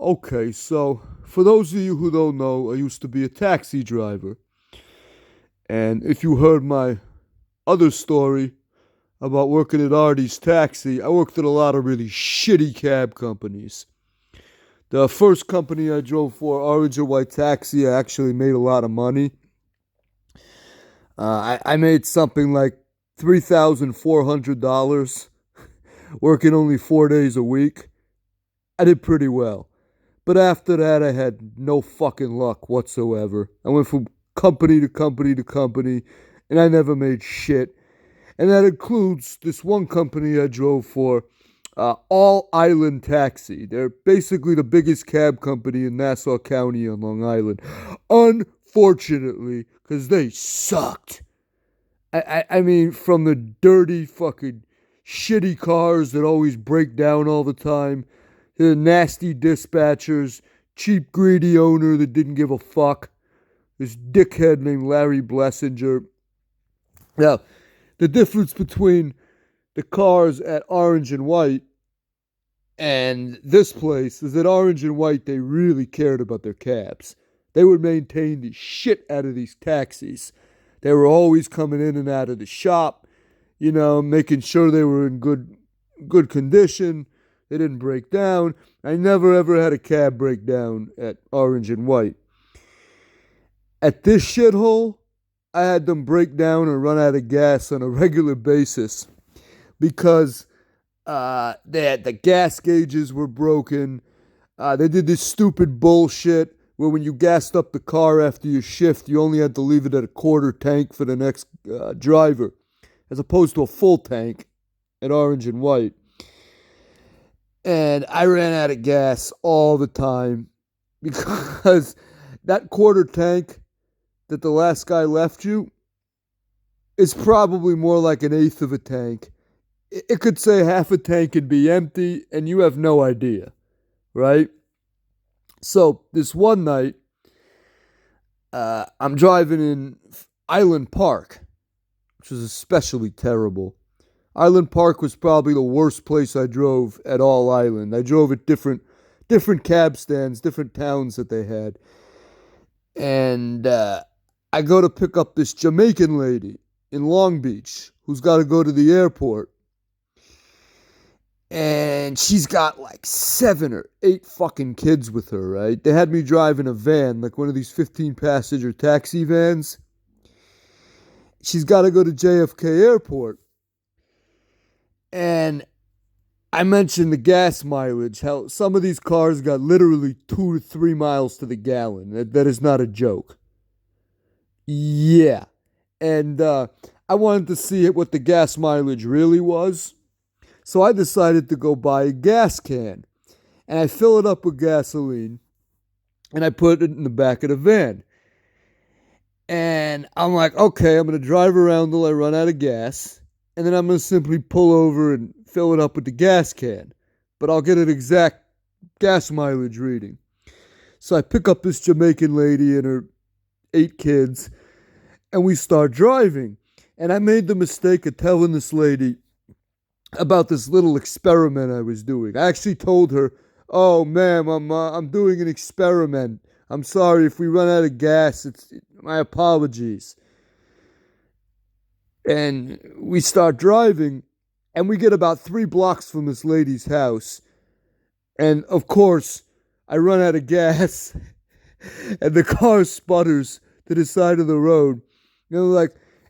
Okay, so for those of you who don't know, I used to be a taxi driver. And if you heard my other story about working at Artie's Taxi, I worked at a lot of really shitty cab companies. The first company I drove for, Orange and White Taxi, I actually made a lot of money. I made something like $3,400 working only 4 days a week. I did pretty well. But after that, I had no fucking luck whatsoever. I went from company to company to company, and I never made shit. And that includes this one company I drove for, All Island Taxi. They're basically the biggest cab company in Nassau County on Long Island. Unfortunately, because they sucked. I mean, from the dirty fucking shitty cars that always break down all the time, the nasty dispatchers, cheap, greedy owner that didn't give a fuck, this dickhead named Larry Blessinger. Now, the difference between the cars at Orange and White and this place is that Orange and White, they really cared about their cabs. They would maintain the shit out of these taxis. They were always coming in and out of the shop, making sure they were in good condition. They didn't break down. I never ever had a cab break down at Orange and White. At this shithole, I had them break down and run out of gas on a regular basis because the gas gauges were broken. They did this stupid bullshit where when you gassed up the car after your shift, you only had to leave it at a quarter tank for the next driver, as opposed to a full tank at Orange and White. And I ran out of gas all the time because that quarter tank that the last guy left you is probably more like an eighth of a tank. It could say half a tank could be empty and you have no idea, right? So this one night, I'm driving in Island Park, which was especially terrible. Island Park was probably the worst place I drove at all Island. I drove at different cab stands, different towns that they had. And I go to pick up this Jamaican lady in Long Beach who's got to go to the airport. And she's got like 7 or 8 fucking kids with her, right? They had me drive in a van, like one of these 15-passenger taxi vans. She's got to go to JFK Airport. And I mentioned the gas mileage, how some of these cars got literally 2 to 3 miles to the gallon. That is not a joke. Yeah. And I wanted to see what the gas mileage really was. So I decided to go buy a gas can. And I fill it up with gasoline. And I put it in the back of the van. And I'm like, okay, I'm going to drive around till I run out of gas. And then I'm going to simply pull over and fill it up with the gas can. But I'll get an exact gas mileage reading. So I pick up this Jamaican lady and her 8 kids. And we start driving. And I made the mistake of telling this lady about this little experiment I was doing. I actually told her, "Oh, ma'am, I'm doing an experiment. I'm sorry if we run out of gas. My apologies." And we start driving, and we get about 3 blocks from this lady's house. And of course, I run out of gas, and the car sputters to the side of the road.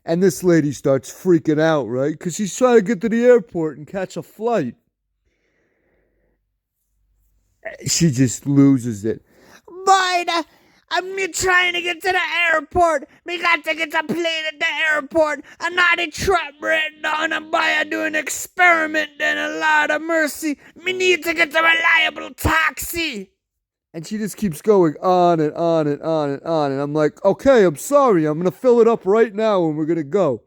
And this lady starts freaking out, right? Because she's trying to get to the airport and catch a flight. She just loses it. Boy, I'm trying to get to the airport. Me got to get a plane at the airport. And now the trap right down and boy, I do an experiment then, a lot of mercy. Me need to get a reliable taxi. And she just keeps going on and on and on and on. And I'm like, okay, I'm sorry. I'm going to fill it up right now and we're going to go.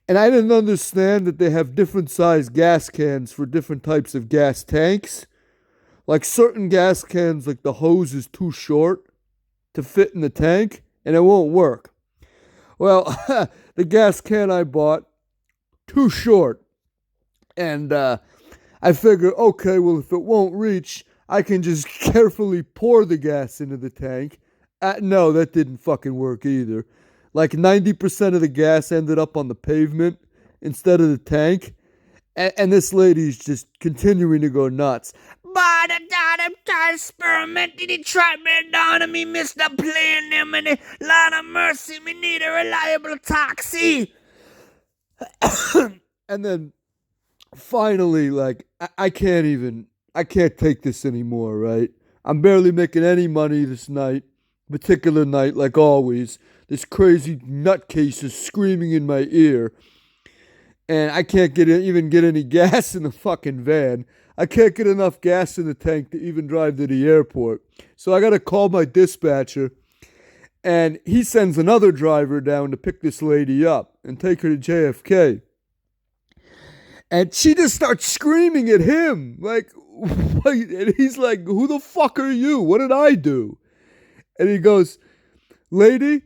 And I didn't understand that they have different size gas cans for different types of gas tanks. Like certain gas cans, like the hose is too short to fit in the tank and it won't work. Well, the gas can I bought, too short. And I figured, okay, well, if it won't reach, I can just carefully pour the gas into the tank. No, that didn't fucking work either. Like 90% of the gas ended up on the pavement instead of the tank. And this lady's just continuing to go nuts. But I experimented, he tried me down and me missed the plane them and Lord of mercy, me need a reliable taxi. And then finally, like, I can't take this anymore, right? I'm barely making any money this particular night, like always. This crazy nutcase is screaming in my ear. And I can't even get any gas in the fucking van. I can't get enough gas in the tank to even drive to the airport. So I gotta call my dispatcher, and he sends another driver down to pick this lady up and take her to JFK. And she just starts screaming at him, like, and he's like, "Who the fuck are you? What did I do?" And he goes, "Lady,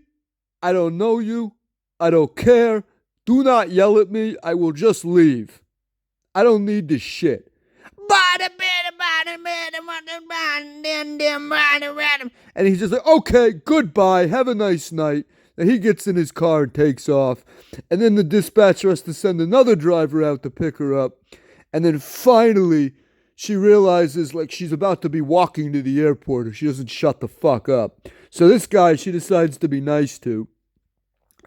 I don't know you. I don't care. Do not yell at me. I will just leave. I don't need this shit." And he's just like, "Okay, goodbye. Have a nice night." And he gets in his car and takes off. And then the dispatcher has to send another driver out to pick her up. And then finally, she realizes like she's about to be walking to the airport if she doesn't shut the fuck up. So this guy she decides to be nice to.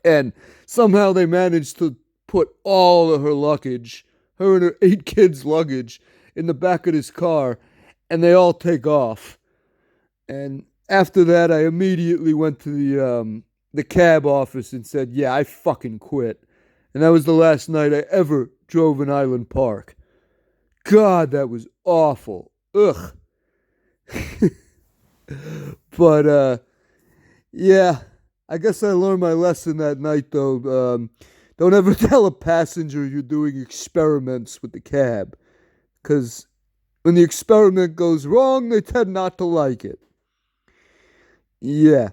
And somehow they manage to put all of her luggage, her and her 8 kids' luggage, in the back of this car. And they all take off. And after that, I immediately went to the cab office and said, "Yeah, I fucking quit." And that was the last night I ever drove in Island Park. God, that was awful. Ugh. But, yeah, I guess I learned my lesson that night, though. Don't ever tell a passenger you're doing experiments with the cab. Because when the experiment goes wrong, they tend not to like it. Yeah.